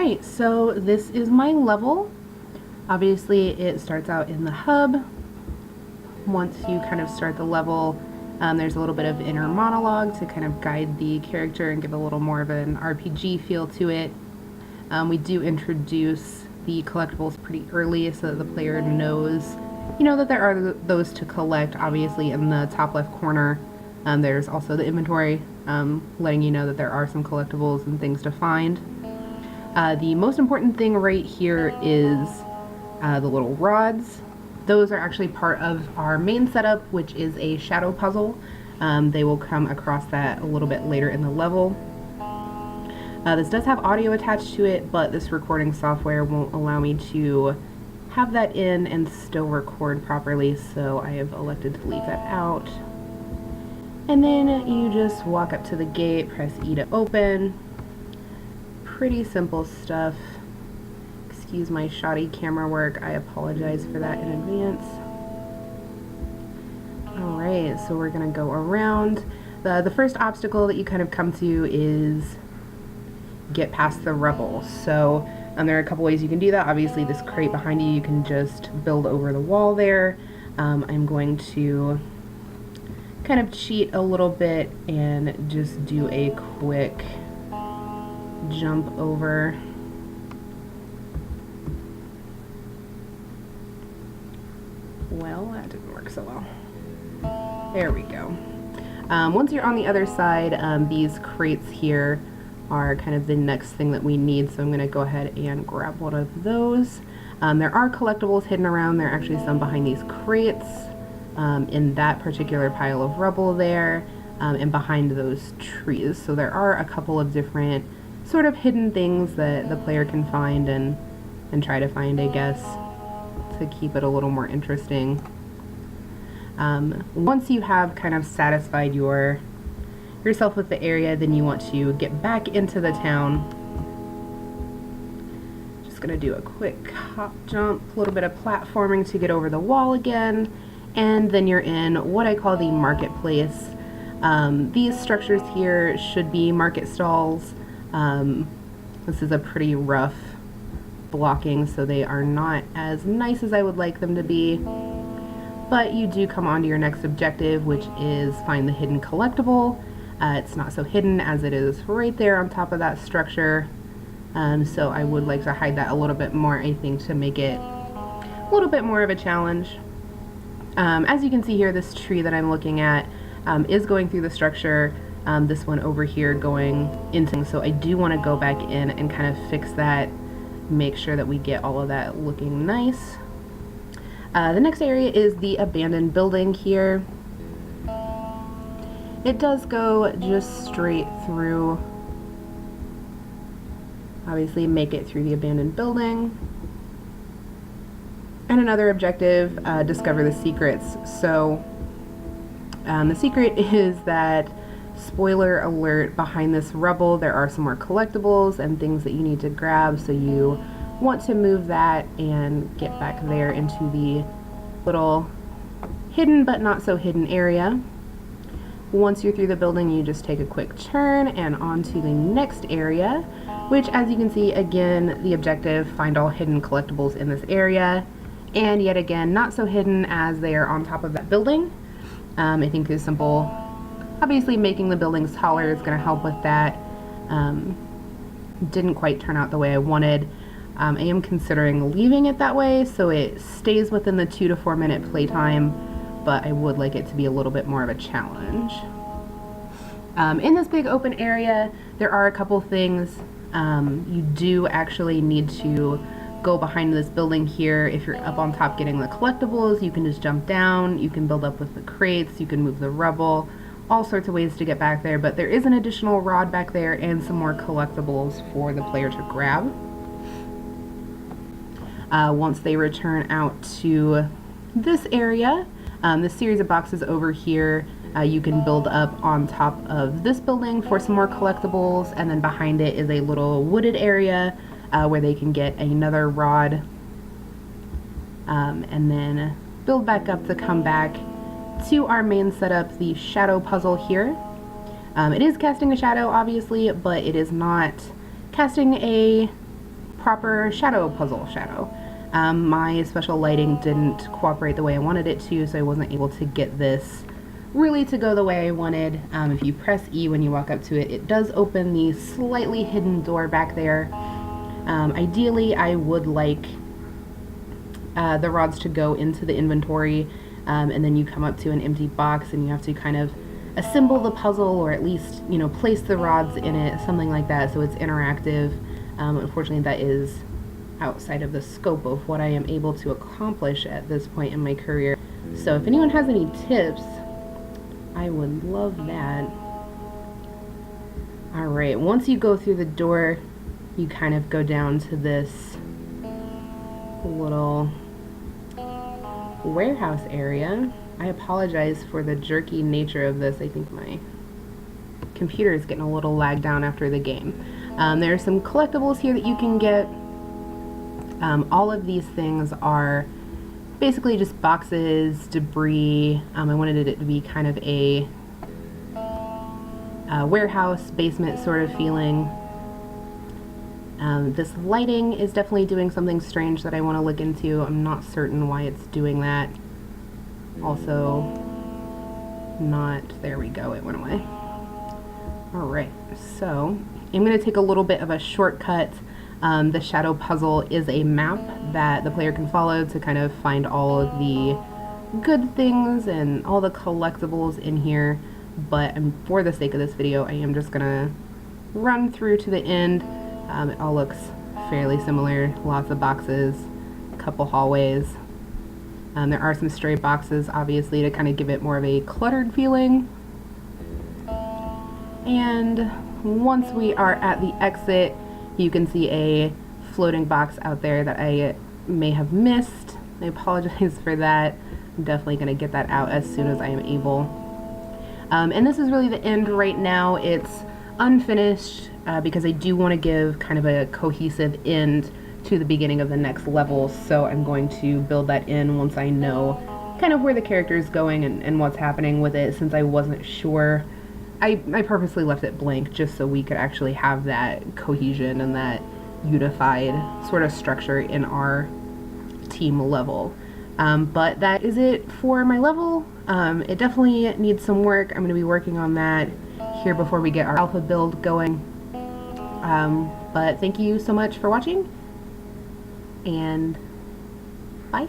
Alright, so this is my level. Obviously it starts out in the hub. Once you kind of start the level, there's a little bit of inner monologue to kind of guide the character and give a little more of an RPG feel to it. We do introduce the collectibles pretty early so that the player knows, that there are those to collect. Obviously in the top left corner, there's also the inventory, letting you know that there are some collectibles and things to find. The most important thing right here is the little rods. Those are actually part of our main setup, which is a shadow puzzle. They will come across that a little bit later in the level. This does have audio attached to it, but this recording software won't allow me to have that in and still record properly, so I have elected to leave that out. And then you just walk up to the gate, press E to open. Pretty simple stuff. Excuse my shoddy camera work, I apologize for that in advance. Alright, so we're gonna go around. The first obstacle that you kind of come to is get past the rubble. So there are a couple ways you can do that. Obviously this crate behind you, you can just build over the wall there. I'm going to kind of cheat a little bit and just do a quick jump over. Well, that didn't work so well. There we go. Once you're on the other side, these crates here are kind of the next thing that we need, so I'm going to go ahead and grab one of those. There are collectibles hidden around. There are actually some behind these crates, in that particular pile of rubble there, and behind those trees. So there are a couple of different sort of hidden things that the player can find and try to find, I guess, to keep it a little more interesting. Once you have kind of satisfied yourself with the area, then you want to get back into the town. Just gonna do a quick hop jump, a little bit of platforming to get over the wall again, and then you're in what I call the marketplace. These structures here should be market stalls. This is a pretty rough blocking, so they are not as nice as I would like them to be. But you do come on to your next objective, which is find the hidden collectible. It's not so hidden as it is right there on top of that structure. So I would like to hide that a little bit more, I think, to make it a little bit more of a challenge. As you can see here, this tree that I'm looking at is going through the structure. This one over here going into, so I do want to go back in and kind of fix that, make sure that we get all of that looking nice. The next area is the abandoned building here. It does go just straight through. Obviously make it through the abandoned building. And another objective, discover the secrets. So the secret is that, spoiler alert, behind this rubble there are some more collectibles and things that you need to grab, so you want to move that and get back there into the little hidden but not so hidden area. Once you're through the building, you just take a quick turn and on to the next area, which, as you can see, again, the objective, find all hidden collectibles in this area, and yet again, not so hidden as they are on top of that building. I think it's simple. Obviously making the buildings taller is going to help with that. Didn't quite turn out the way I wanted. I am considering leaving it that way so it stays within the 2 to 4 minute playtime, but I would like it to be a little bit more of a challenge. In this big open area, there are a couple things. You do actually need to go behind this building here. If you're up on top getting the collectibles, you can just jump down, you can build up with the crates, you can move the rubble, all sorts of ways to get back there, but there is an additional rod back there and some more collectibles for the player to grab. Once they return out to this area, this series of boxes over here, you can build up on top of this building for some more collectibles, and then behind it is a little wooded area where they can get another rod, and then build back up to come back to our main setup, the shadow puzzle here. It is casting a shadow, obviously, but it is not casting a proper shadow puzzle shadow. My special lighting didn't cooperate the way I wanted it to, so I wasn't able to get this really to go the way I wanted. If you press E when you walk up to it, it does open the slightly hidden door back there. Ideally, I would like the rods to go into the inventory, and then you come up to an empty box and you have to kind of assemble the puzzle, or at least, you know, place the rods in it, something like that, so it's interactive. Unfortunately, that is outside of the scope of what I am able to accomplish at this point in my career. So if anyone has any tips, I would love that. Alright, once you go through the door, you kind of go down to this little warehouse area. I apologize for the jerky nature of this. I think my computer is getting a little lagged down after the game. There are some collectibles here that you can get. All of these things are basically just boxes, debris. I wanted it to be kind of a warehouse, basement sort of feeling. This lighting is definitely doing something strange that I want to look into. I'm not certain why it's doing that. Also, not, there we go, it went away. Alright, so I'm going to take a little bit of a shortcut. The shadow puzzle is a map that the player can follow to kind of find all of the good things and all the collectibles in here, but for the sake of this video, I am just going to run through to the end. It all looks fairly similar, lots of boxes, a couple hallways. There are some stray boxes, obviously, to kind of give it more of a cluttered feeling. And once we are at the exit, you can see a floating box out there that I may have missed. I apologize for that. I'm definitely going to get that out as soon as I am able. And this is really the end right now. It's unfinished because I do want to give kind of a cohesive end to the beginning of the next level, so I'm going to build that in once I know kind of where the character is going and what's happening with it, since I wasn't sure. I purposely left it blank just so we could actually have that cohesion and that unified sort of structure in our team level. But that is it for my level. It definitely needs some work. I'm going to be working on that here before we get our alpha build going. But thank you so much for watching, and bye.